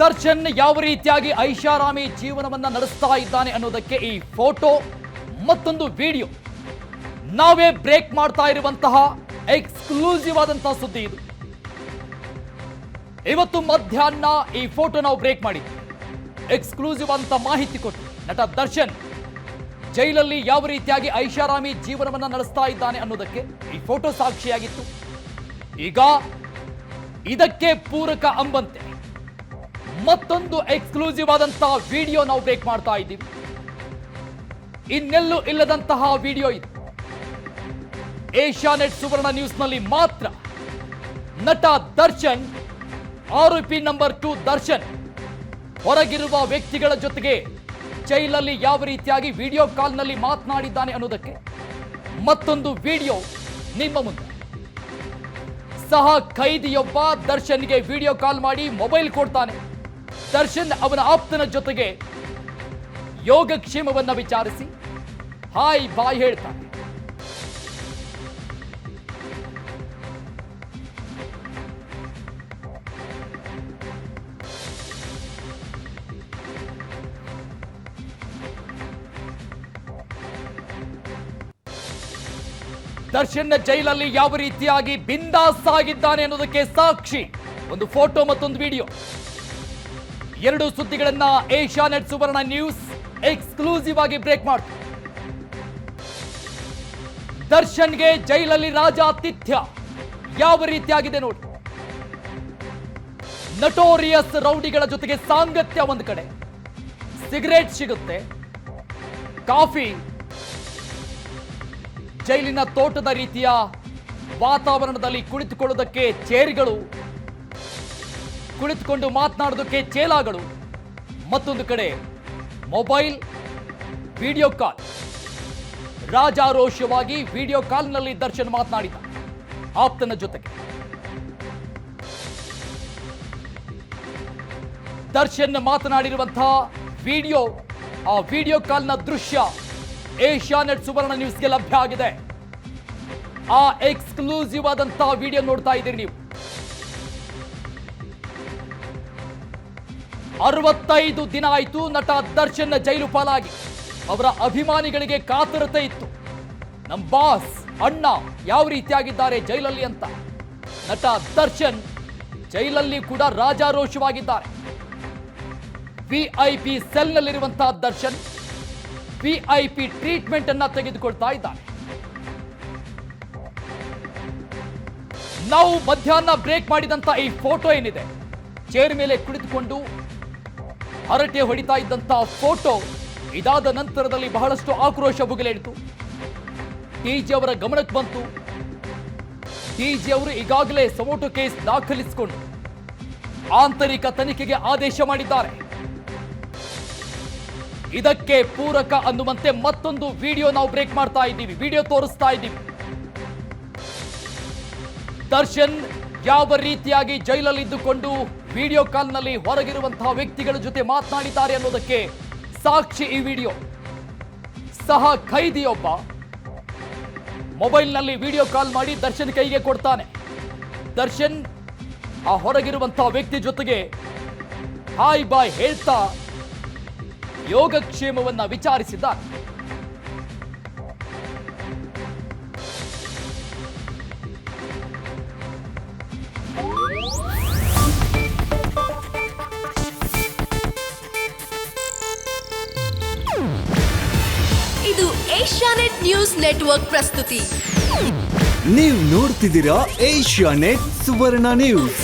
ದರ್ಶನ್ ಯಾವ ರೀತಿಯಾಗಿ ಐಷಾರಾಮಿ ಜೀವನವನ್ನ ನಡೆಸ್ತಾ ಇದ್ದಾನೆ ಅನ್ನೋದಕ್ಕೆ ಈ ಫೋಟೋ ಮತ್ತೊಂದು ವಿಡಿಯೋ ನಾವೇ ಬ್ರೇಕ್ ಮಾಡ್ತಾ ಇರುವಂತಹ ಎಕ್ಸ್ಕ್ಲೂಸಿವ್ ಆದಂತಹ ಸುದ್ದಿ ಇದು. ಇವತ್ತು ಮಧ್ಯಾಹ್ನ ಈ ಫೋಟೋ ನಾವು ಬ್ರೇಕ್ ಮಾಡಿದ್ವಿ. ಎಕ್ಸ್ಕ್ಲೂಸಿವ್ ಅಂತ ಮಾಹಿತಿ ಕೊಟ್ಟು ನಟ ದರ್ಶನ್ ಜೈಲಲ್ಲಿ ಯಾವ ರೀತಿಯಾಗಿ ಐಷಾರಾಮಿ ಜೀವನವನ್ನ ನಡೆಸ್ತಾ ಇದ್ದಾನೆ ಅನ್ನೋದಕ್ಕೆ ಈ ಫೋಟೋ ಸಾಕ್ಷಿಯಾಗಿತ್ತು. ಈಗ ಇದಕ್ಕೆ ಪೂರಕ ಅಂಬಂತೆ ಮತ್ತೊಂದು ಎಕ್ಸ್ಕ್ಲೂಸಿವ್ ಆದಂತಹ ವಿಡಿಯೋ ನಾವು ಬ್ರೇಕ್ ಮಾಡ್ತಾ ಇದ್ದೀವಿ. ಇನ್ನೆಲ್ಲೂ ಇಲ್ಲದಂತಹ ವಿಡಿಯೋ ಇದು. ಏಷ್ಯಾನೆಟ್ ಸುವರ್ಣ ನ್ಯೂಸ್ನಲ್ಲಿ ಮಾತ್ರ ನಟ ದರ್ಶನ್, ಆರೋಪಿ ನಂಬರ್ 2 ದರ್ಶನ್ ಹೊರಗಿರುವ ವ್ಯಕ್ತಿಗಳ ಜೊತೆಗೆ ಜೈಲಲ್ಲಿ ಯಾವ ರೀತಿಯಾಗಿ ವಿಡಿಯೋ ಕಾಲ್ನಲ್ಲಿ ಮಾತನಾಡಿದ್ದಾನೆ ಅನ್ನೋದಕ್ಕೆ ಮತ್ತೊಂದು ವಿಡಿಯೋ ನಿಮ್ಮ ಮುಂದೆ. ಸಹ ಖೈದಿಯೊಬ್ಬ ದರ್ಶನ್ಗೆ ವಿಡಿಯೋ ಕಾಲ್ ಮಾಡಿ ಮೊಬೈಲ್ ಕೊಡ್ತಾನೆ. ದರ್ಶನ್ ಅವನ ಆಪ್ತನ ಜೊತೆಗೆ ಯೋಗಕ್ಷೇಮವನ್ನ ವಿಚಾರಿಸಿ ಹಾಯ್ ಬಾಯ್ ಹೇಳ್ತಾನೆ. ದರ್ಶನ್ ಜೈಲಲ್ಲಿ ಯಾವ ರೀತಿಯಾಗಿ ಬಿಂದಾಸ್ ಆಗಿದ್ದಾನೆ ಅನ್ನೋದಕ್ಕೆ ಸಾಕ್ಷಿ ಒಂದು ಫೋಟೋ ಮತ್ತೊಂದು ವಿಡಿಯೋ. ಎರಡು ಸುದ್ದಿಗಳನ್ನ ಏಷ್ಯಾನೆಟ್ ಸುವರ್ಣ ನ್ಯೂಸ್ ಎಕ್ಸ್ಕ್ಲೂಸಿವ್ ಆಗಿ ಬ್ರೇಕ್ ಮಾಡ್ತು. ದರ್ಶನ್ಗೆ ಜೈಲಲ್ಲಿ ರಾಜಾತಿಥ್ಯ ಯಾವ ರೀತಿಯಾಗಿದೆ ನೋಡಿ. ನಟೋರಿಯಸ್ ರೌಡಿಗಳ ಜೊತೆಗೆ ಸಾಂಗತ್ಯ ಒಂದು ಕಡೆ, ಸಿಗರೇಟ್ ಸಿಗುತ್ತೆ, ಕಾಫಿ, ಜೈಲಿನ ತೋಟದ ರೀತಿಯ ವಾತಾವರಣದಲ್ಲಿ ಕುಳಿತುಕೊಳ್ಳೋದಕ್ಕೆ ಚೇರ್ಗಳು, ಕುಳಿತುಕೊಂಡು ಮಾತನಾಡೋದಕ್ಕೆ ಚೇಲಾಗಳು, ಮತ್ತೊಂದು ಕಡೆ ಮೊಬೈಲ್, ವಿಡಿಯೋ ಕಾಲ್. ರಾಜಾರೋಷವಾಗಿ ವಿಡಿಯೋ ಕಾಲ್ನಲ್ಲಿ ದರ್ಶನ್ ಮಾತನಾಡಿದ ಆಪ್ತನ ಜೊತೆಗೆ. ದರ್ಶನ್ ಮಾತನಾಡಿರುವಂತಹ ವಿಡಿಯೋ, ಆ ವಿಡಿಯೋ ಕಾಲ್ನ ದೃಶ್ಯ ಏಷ್ಯಾನೆಟ್ ಸುವರ್ಣ ನ್ಯೂಸ್ಗೆ ಲಭ್ಯ ಆಗಿದೆ. ಆ ಎಕ್ಸ್ಕ್ಲೂಸಿವ್ ಆದಂತಹ ವಿಡಿಯೋ ನೋಡ್ತಾ ಇದ್ದೀರಿ ನೀವು. 65 ದಿನ ಆಯಿತು ನಟ ದರ್ಶನ್ ಜೈಲು ಪಾಲಾಗಿ. ಅವರ ಅಭಿಮಾನಿಗಳಿಗೆ ಕಾತರತೆ ಇತ್ತು, ನಮ್ಮ ಬಾಸ್ ಅಣ್ಣ ಯಾವ ರೀತಿಯಾಗಿದ್ದಾರೆ ಜೈಲಲ್ಲಿ ಅಂತ. ನಟ ದರ್ಶನ್ ಜೈಲಲ್ಲಿ ಕೂಡ ರಾಜಾರೋಷವಾಗಿದ್ದಾರೆ. ವಿಐಪಿ ಸೆಲ್ನಲ್ಲಿರುವಂತಹ ದರ್ಶನ್ ವಿಐಪಿ ಟ್ರೀಟ್ಮೆಂಟ್ ಅನ್ನ ತೆಗೆದುಕೊಳ್ತಾ ಇದ್ದಾನೆ. ನಾವು ಮಧ್ಯಾಹ್ನ ಬ್ರೇಕ್ ಮಾಡಿದಂತ ಈ ಫೋಟೋ ಏನಿದೆ, ಚೇರ್ ಮೇಲೆ ಕುಳಿತುಕೊಂಡು ಹರಟೆ ಹೊಡಿತಾ ಇದ್ದಂತಹ ಫೋಟೋ, ಇದಾದ ನಂತರದಲ್ಲಿ ಬಹಳಷ್ಟು ಆಕ್ರೋಶ ಭುಗಿಲೇಳಿತು. ಡಿಜಿ ಅವರ ಗಮನಕ್ಕೆ ಬಂತು. ಡಿಜಿ ಅವರು ಈಗಾಗಲೇ ಸಮೋಟೋ ಕೇಸ್ ದಾಖಲಿಸಿಕೊಂಡು ಆಂತರಿಕ ತನಿಖೆಗೆ ಆದೇಶ ಮಾಡಿದ್ದಾರೆ. ಇದಕ್ಕೆ ಪೂರಕ ಅನ್ನುವಂತೆ ಮತ್ತೊಂದು ವಿಡಿಯೋ ನಾವು ಬ್ರೇಕ್ ಮಾಡ್ತಾ ಇದ್ದೀವಿ, ವಿಡಿಯೋ ತೋರಿಸ್ತಾ ಇದ್ದೀವಿ. ದರ್ಶನ್ ಯಾವ ರೀತಿಯಾಗಿ ಜೈಲಲ್ಲಿ ಇದ್ದುಕೊಂಡು ವಿಡಿಯೋ ಕಾಲ್ನಲ್ಲಿ ಹೊರಗಿರುವಂತಹ ವ್ಯಕ್ತಿಗಳ ಜೊತೆ ಮಾತನಾಡಿದ್ದಾರೆ ಅನ್ನೋದಕ್ಕೆ ಸಾಕ್ಷಿ ಈ ವಿಡಿಯೋ. ಸಹ ಖೈದಿಯೊಬ್ಬ ಮೊಬೈಲ್ನಲ್ಲಿ ವಿಡಿಯೋ ಕಾಲ್ ಮಾಡಿ ದರ್ಶನ್ ಕೈಗೆ ಕೊಡ್ತಾನೆ. ದರ್ಶನ್ ಆ ಹೊರಗಿರುವಂತಹ ವ್ಯಕ್ತಿ ಜೊತೆಗೆ ಹಾಯ್ ಬಾಯ್ ಹೇಳ್ತಾ ಯೋಗಕ್ಷೇಮವನ್ನ ವಿಚಾರಿಸಿದ್ದಾರೆ. ಇದು ಏಷ್ಯಾನೆಟ್ ನ್ಯೂಸ್ ನೆಟ್ವರ್ಕ್ ಪ್ರಸ್ತುತಿ. ನೀವು ನೋಡ್ತಿದ್ದೀರಾ ಏಷ್ಯಾನೆಟ್ ಸುವರ್ಣ ನ್ಯೂಸ್.